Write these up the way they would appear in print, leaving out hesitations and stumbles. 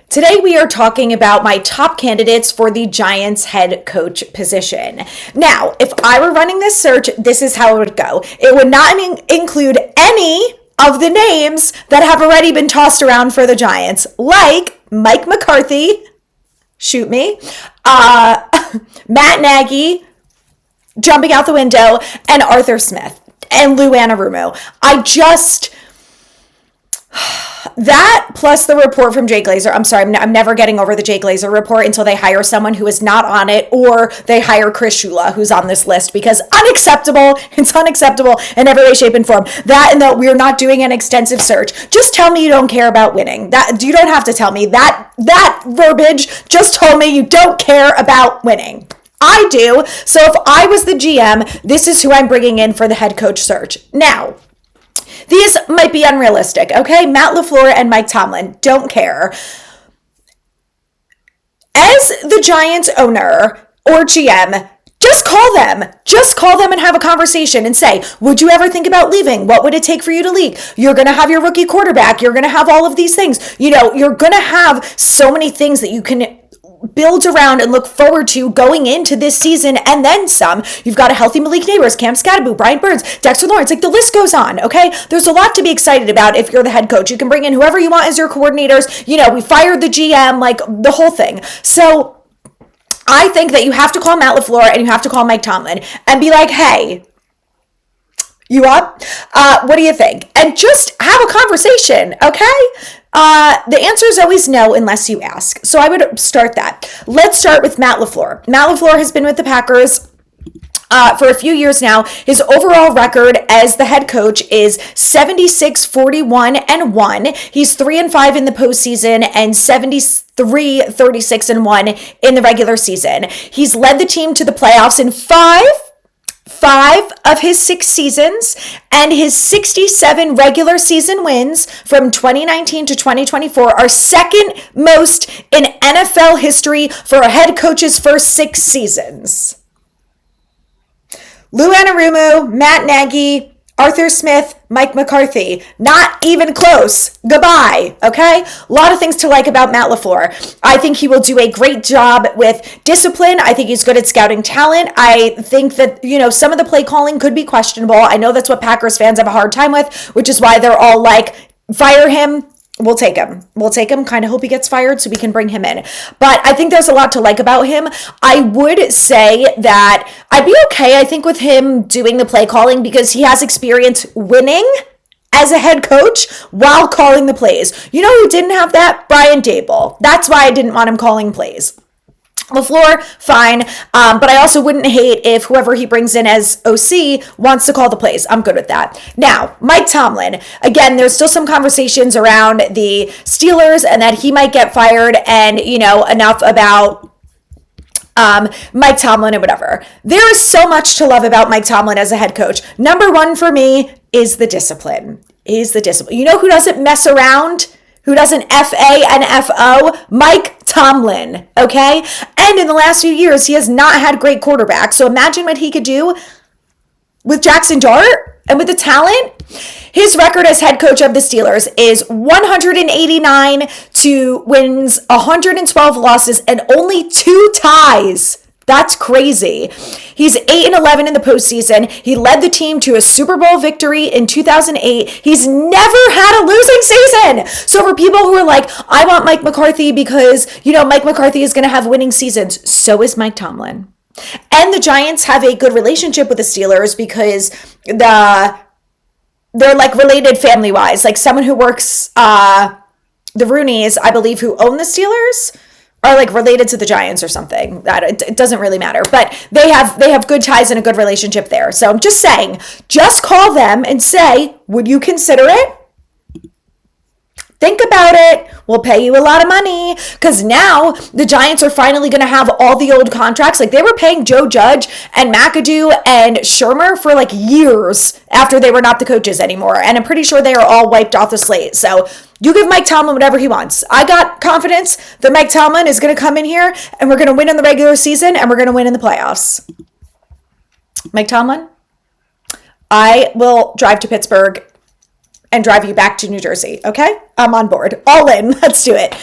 Today we are talking about my top candidates for the Giants head coach position. Now, if I were running this search, this is how it would go. It would not include any of the names that have already been tossed around for the Giants, like Mike McCarthy, shoot me, Matt Nagy, jumping out the window, and Arthur Smith, and Lou Anarumo. That plus the report from Jay Glazer. I'm sorry, I'm never getting over the Jay Glazer report until they hire someone who is not on it, or they hire Chris Shula, who's on this list, because unacceptable. It's unacceptable in every way, shape, and form. That and that we're not doing an extensive search. Just tell me you don't care about winning. That you don't have to tell me that verbiage. Just told me you don't care about winning. I do. So if I was the GM, this is who I'm bringing in for the head coach search. Now, these might be unrealistic, okay? Matt LaFleur and Mike Tomlin, don't care. As the Giants owner or GM, just call them. Just call them and have a conversation and say, would you ever think about leaving? What would it take for you to leave? You're going to have your rookie quarterback. You're going to have all of these things. You know, you're going to have so many things that you can build around and look forward to going into this season and then some. You've got a healthy Malik Neighbors, Cam Scatterbo, Brian Burns, Dexter Lawrence, like the list goes on, okay? There's a lot to be excited about if you're the head coach. You can bring in whoever you want as your coordinators. You know, we fired the GM, like the whole thing. So I think that you have to call Matt LaFleur and you have to call Mike Tomlin and be like, hey, you up? What do you think? And just have a conversation, okay? The answer is always no unless you ask. So I would start that. Let's start with Matt LaFleur. Matt LaFleur has been with the Packers for a few years now. His overall record as the head coach is 76-41-1. He's 3-5 in the postseason and 73-36-1 in the regular season. He's led the team to the playoffs in five of his 6 seasons, and his 67 regular season wins from 2019 to 2024 are second most in NFL history for a head coach's first 6 seasons. Lou Anarumo, Matt Nagy, Arthur Smith, Mike McCarthy, not even close. Goodbye, okay? A lot of things to like about Matt LaFleur. I think he will do a great job with discipline. I think he's good at scouting talent. I think that, you know, some of the play calling could be questionable. I know that's what Packers fans have a hard time with, which is why they're all like, fire him. We'll take him. Kind of hope he gets fired so we can bring him in. But I think there's a lot to like about him. I would say that I'd be okay, I think, with him doing the play calling because he has experience winning as a head coach while calling the plays. You know who didn't have that? Brian Daboll. That's why I didn't want him calling plays. LaFleur, fine, but I also wouldn't hate if whoever he brings in as OC wants to call the plays. I'm good with that. Now, Mike Tomlin. Again, there's still some conversations around the Steelers and that he might get fired and, you know, enough about Mike Tomlin and whatever. There is so much to love about Mike Tomlin as a head coach. Number one for me is the discipline. You know who doesn't mess around? Who doesn't FA and FO? Mike Tomlin, okay? And in the last few years, he has not had great quarterbacks. So imagine what he could do with Jackson Dart and with the talent. His record as head coach of the Steelers is 189 to wins, 112 losses, and only 2 ties. That's crazy. He's 8-11 in the postseason. He led the team to a Super Bowl victory in 2008. He's never had a losing season. So for people who are like, I want Mike McCarthy because, you know, Mike McCarthy is going to have winning seasons. So is Mike Tomlin. And the Giants have a good relationship with the Steelers because they're like related family-wise. Like someone who works, the Rooneys, I believe, who own the Steelers, are like related to the Giants or something. It doesn't really matter, but they have good ties and a good relationship there. So I'm just saying, just call them and say, would you consider it? Think about it. We'll pay you a lot of money because now the Giants are finally going to have all the old contracts. Like they were paying Joe Judge and McAdoo and Shermer for like years after they were not the coaches anymore. And I'm pretty sure they are all wiped off the slate. So you give Mike Tomlin whatever he wants. I got confidence that Mike Tomlin is going to come in here and we're going to win in the regular season and we're going to win in the playoffs. Mike Tomlin, I will drive to Pittsburgh and drive you back to New Jersey. Okay? I'm on board. All in. Let's do it.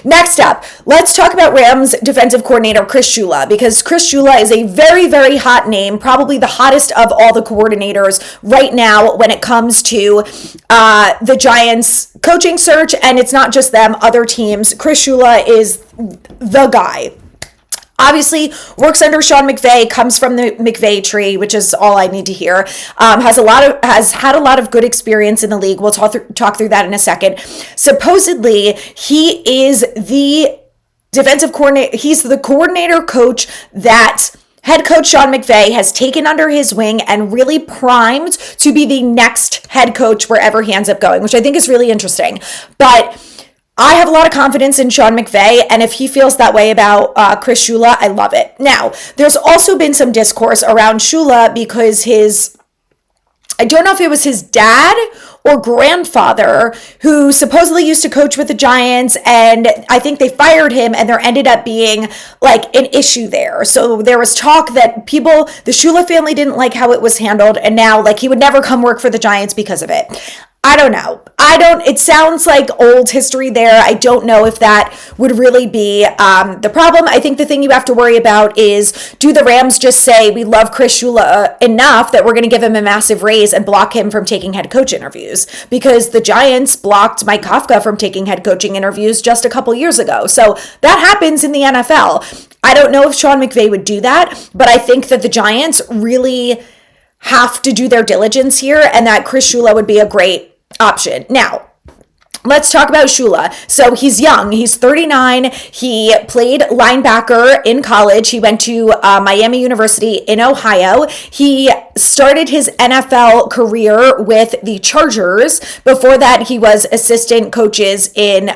Next up, let's talk about Rams defensive coordinator Chris Shula, because Chris Shula is a very, very hot name, probably the hottest of all the coordinators right now when it comes to the Giants coaching search. And it's not just them, other teams. Chris Shula is the guy. Obviously, works under Sean McVay, comes from the McVay tree, which is all I need to hear. Has had a lot of good experience in the league. We'll talk through that in a second. Supposedly, he is the defensive coordinator. He's the coordinator coach that head coach Sean McVay has taken under his wing and really primed to be the next head coach wherever he ends up going, which I think is really interesting. But I have a lot of confidence in Sean McVay, and if he feels that way about Chris Shula, I love it. Now, there's also been some discourse around Shula because I don't know if it was his dad or grandfather who supposedly used to coach with the Giants, and I think they fired him, and there ended up being like an issue there. So there was talk that the Shula family didn't like how it was handled, and now like he would never come work for the Giants because of it. I don't know. It sounds like old history there. I don't know if that would really be the problem. I think the thing you have to worry about is, do the Rams just say, we love Chris Shula enough that we're going to give him a massive raise and block him from taking head coach interviews? Because the Giants blocked Mike Kafka from taking head coaching interviews just a couple years ago. So that happens in the NFL. I don't know if Sean McVay would do that, but I think that the Giants really have to do their diligence here, and that Chris Shula would be a great option. Now, let's talk about Shula. So he's young. He's 39. He played linebacker in college. He went to Miami University in Ohio. He started his NFL career with the Chargers. Before that, he was assistant coaches in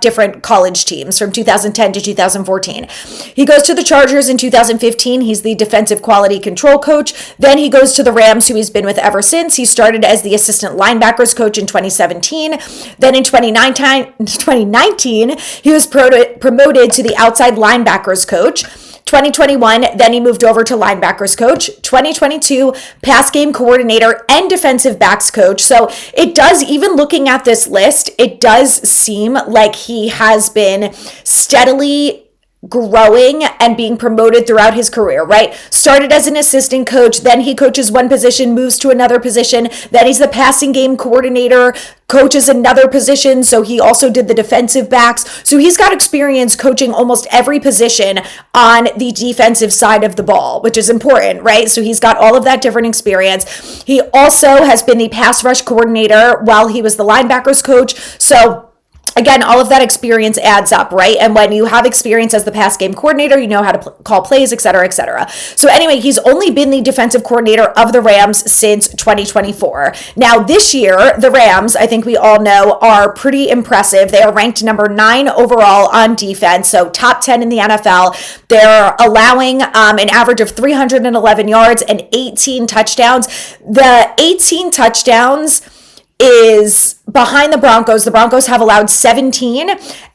different college teams from 2010 to 2014. He goes to the Chargers in 2015. He's the defensive quality control coach. Then he goes to the Rams, who he's been with ever since. He started as the assistant linebackers coach in 2017. Then in 2019, he was promoted to the outside linebackers coach. 2021, then he moved over to linebackers coach. 2022, pass game coordinator and defensive backs coach. So it does, even looking at this list, it does seem like he has been steadily growing and being promoted throughout his career, right? Started as an assistant coach, then he coaches one position, moves to another position, then he's the passing game coordinator, coaches another position, so he also did the defensive backs. So he's got experience coaching almost every position on the defensive side of the ball, which is important, right? So he's got all of that different experience. He also has been the pass rush coordinator while he was the linebackers coach. So again, all of that experience adds up, right? And when you have experience as the pass game coordinator, you know how to call plays, et cetera, et cetera. So anyway, he's only been the defensive coordinator of the Rams since 2024. Now, this year, the Rams, I think we all know, are pretty impressive. They are ranked number 9 overall on defense, so top 10 in the NFL. They're allowing an average of 311 yards and 18 touchdowns. The 18 touchdowns is behind the Broncos. The Broncos have allowed 17.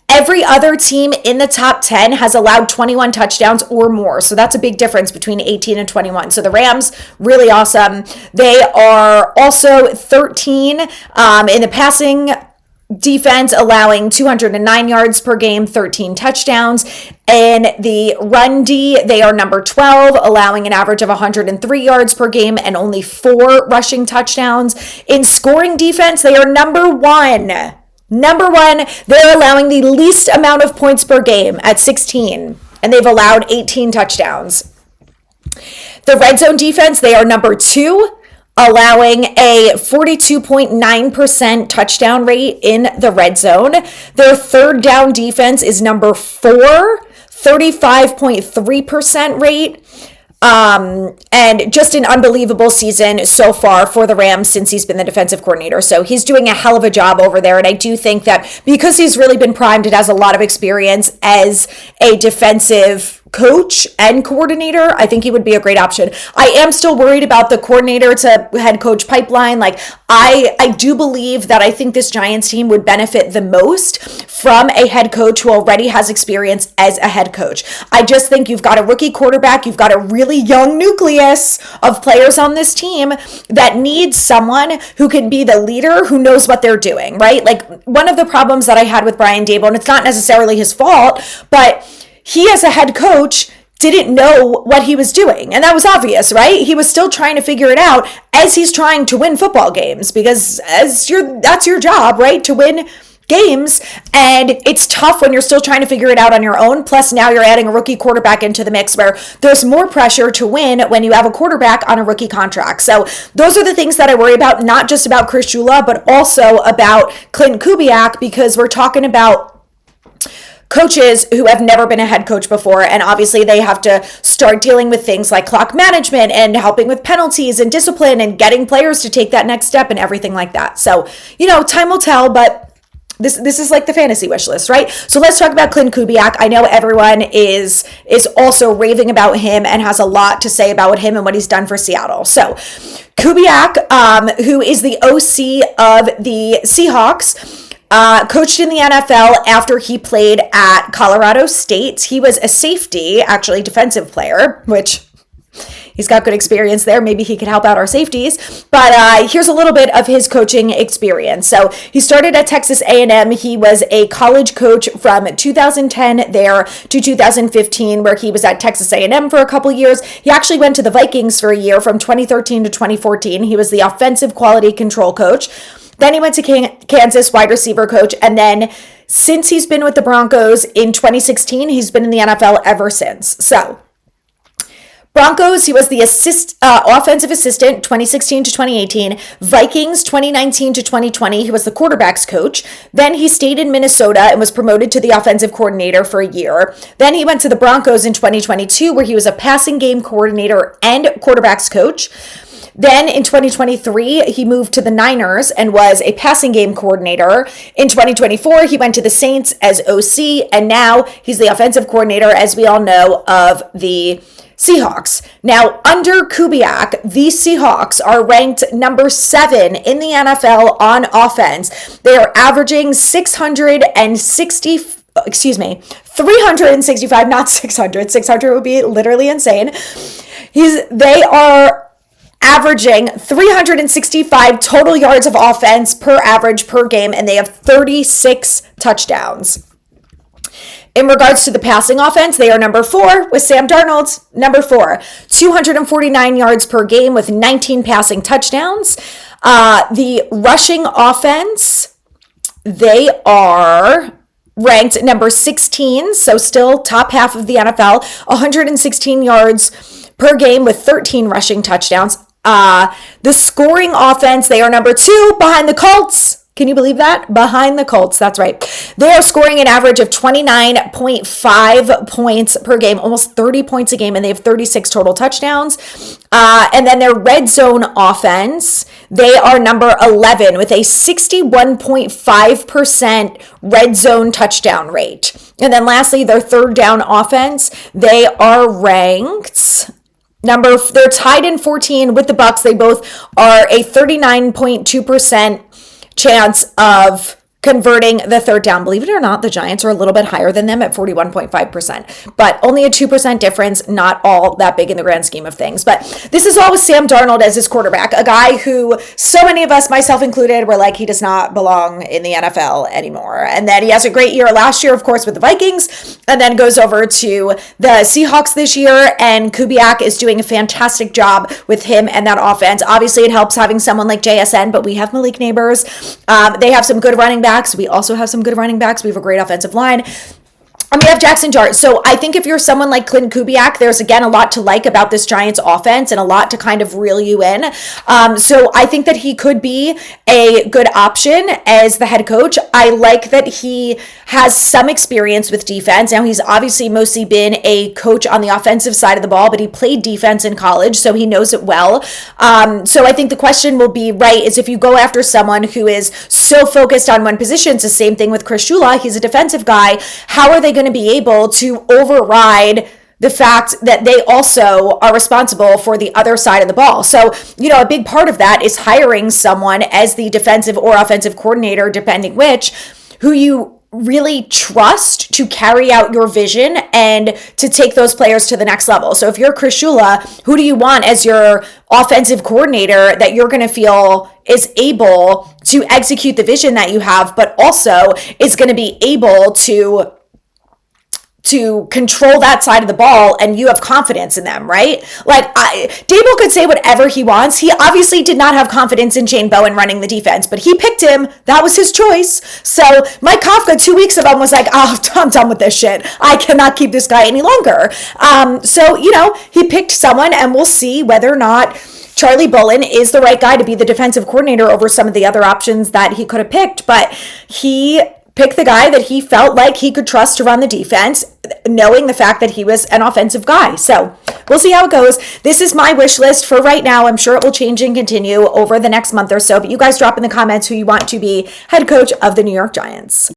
Every other team in the top 10 has allowed 21 touchdowns or more. So that's a big difference between 18 and 21. So the Rams, really awesome. They are also 13 in the passing defense, allowing 209 yards per game, 13 touchdowns. In the run D, they are number 12, allowing an average of 103 yards per game and only 4 rushing touchdowns. In scoring defense, they are number 1. Number 1, they're allowing the least amount of points per game at 16, and they've allowed 18 touchdowns. The red zone defense, they are number 2, allowing a 42.9% touchdown rate in the red zone. Their third down defense is number 4, 35.3% rate. And just an unbelievable season so far for the Rams since he's been the defensive coordinator. So he's doing a hell of a job over there. And I do think that because he's really been primed and has a lot of experience as a defensive coach and coordinator, I think he would be a great option. I am still worried about the coordinator to head coach pipeline. Like, I do believe that I think this Giants team would benefit the most from a head coach who already has experience as a head coach. I just think you've got a rookie quarterback, you've got a really young nucleus of players on this team that needs someone who can be the leader, who knows what they're doing, right? Like, one of the problems that I had with Brian Daboll, and it's not necessarily his fault, but he as a head coach didn't know what he was doing. And that was obvious, right? He was still trying to figure it out as he's trying to win football games, because that's your job, right? To win games. And it's tough when you're still trying to figure it out on your own. Plus now you're adding a rookie quarterback into the mix where there's more pressure to win when you have a quarterback on a rookie contract. So those are the things that I worry about, not just about Chris Shula, but also about Clint Kubiak, because we're talking about coaches who have never been a head coach before, and obviously they have to start dealing with things like clock management and helping with penalties and discipline and getting players to take that next step and everything like that. So, time will tell, but this is like the fantasy wish list, right? So let's talk about Clint Kubiak. I know everyone is also raving about him and has a lot to say about him and what he's done for Seattle. So Kubiak, who is the OC of the Seahawks, coached in the NFL after he played at Colorado State. He was a safety, actually defensive player, which he's got good experience there. Maybe he could help out our safeties. But here's a little bit of his coaching experience. So he started at Texas A&M. He was a college coach from 2010 there to 2015, where he was at Texas A&M for a couple years. He actually went to the Vikings for a year from 2013 to 2014. He was the offensive quality control coach. Then he went to Kansas, wide receiver coach. And then since he's been with the Broncos in 2016, he's been in the NFL ever since. So Broncos, he was the offensive assistant 2016 to 2018. Vikings 2019 to 2020, he was the quarterback's coach. Then he stayed in Minnesota and was promoted to the offensive coordinator for a year. Then he went to the Broncos in 2022, where he was a passing game coordinator and quarterback's coach. Then in 2023, he moved to the Niners and was a passing game coordinator. In 2024, he went to the Saints as OC, and now he's the offensive coordinator, as we all know, of the Seahawks. Now, under Kubiak, the Seahawks are ranked number 7 in the NFL on offense. They are averaging 365, not 600. 600 would be literally insane. They are averaging 365 total yards of offense per average per game, and they have 36 touchdowns. In regards to the passing offense, they are number 4 with Sam Darnold, number 4, 249 yards per game with 19 passing touchdowns. The rushing offense, they are ranked number 16, so still top half of the NFL, 116 yards per game with 13 rushing touchdowns. The scoring offense, they are number 2 behind the Colts. Can you believe that? Behind the Colts, that's right. They are scoring an average of 29.5 points per game, almost 30 points a game, and they have 36 total touchdowns. And then their red zone offense, they are number 11 with a 61.5% red zone touchdown rate. And then lastly, their third down offense, they are ranked they're tied in 14 with the Bucs. They both are a 39.2% chance of converting the third down. Believe it or not, the Giants are a little bit higher than them at 41.5%, but only a 2% difference, not all that big in the grand scheme of things. But this is all with Sam Darnold as his quarterback, a guy who so many of us, myself included, were like, he does not belong in the NFL anymore. And then he has a great year last year, of course, with the Vikings, and then goes over to the Seahawks this year, and Kubiak is doing a fantastic job with him and that offense. Obviously, it helps having someone like JSN, but we have Malik Neighbors. They have some good running backs. We also have some good running backs. We have a great offensive line. And we have Jackson Dart. So I think if you're someone like Clint Kubiak, there's, again, a lot to like about this Giants offense and a lot to kind of reel you in. So I think that he could be a good option as the head coach. I like that he has some experience with defense. Now, he's obviously mostly been a coach on the offensive side of the ball, but he played defense in college, so he knows it well. So I think the question will be, right, is if you go after someone who is so focused on one position, it's the same thing with Chris Shula. He's a defensive guy. How are they going to be able to override the fact that they also are responsible for the other side of the ball. So, a big part of that is hiring someone as the defensive or offensive coordinator, depending which, who you really trust to carry out your vision and to take those players to the next level. So if you're Chris Shula, who do you want as your offensive coordinator that you're going to feel is able to execute the vision that you have, but also is going to be able to control that side of the ball, and you have confidence in them, right? Like, Dable could say whatever he wants. He obviously did not have confidence in Shane Bowen running the defense, but he picked him. That was his choice. So Mike Kafka, 2 weeks ago, was like, oh, I'm done with this shit. I cannot keep this guy any longer. So he picked someone, and we'll see whether or not Charlie Bullen is the right guy to be the defensive coordinator over some of the other options that he could have picked, but he pick the guy that he felt like he could trust to run the defense, knowing the fact that he was an offensive guy. So we'll see how it goes. This is my wish list for right now. I'm sure it will change and continue over the next month or so, but you guys drop in the comments who you want to be head coach of the New York Giants.